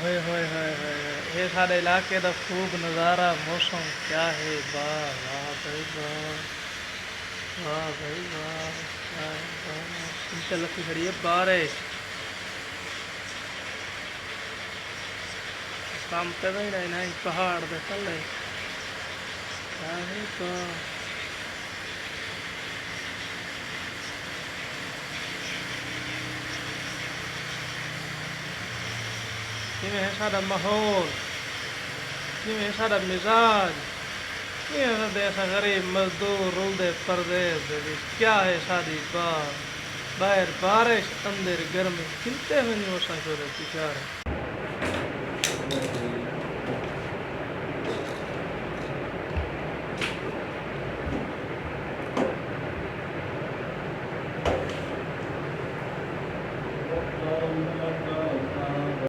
होए होए होए होए ये सारे इलाके का खूब नज़ारा मौसम क्या है वाह वाह भाई वाह भाई वाह वाह वाह इंत लकी खड़ी है बारिश काम पे भी नहीं नहीं पहाड़ दे तले क्या है तो किवें है सारा माहौल किवें है सारा मिजाज किवें है साडे ऐसा गरीब मजदूर रुलदे परदेस दे विच क्या है सारी बात बाहर बारिश अंदर गर्मी खिलते हुए नहीं हो सकते बेचारे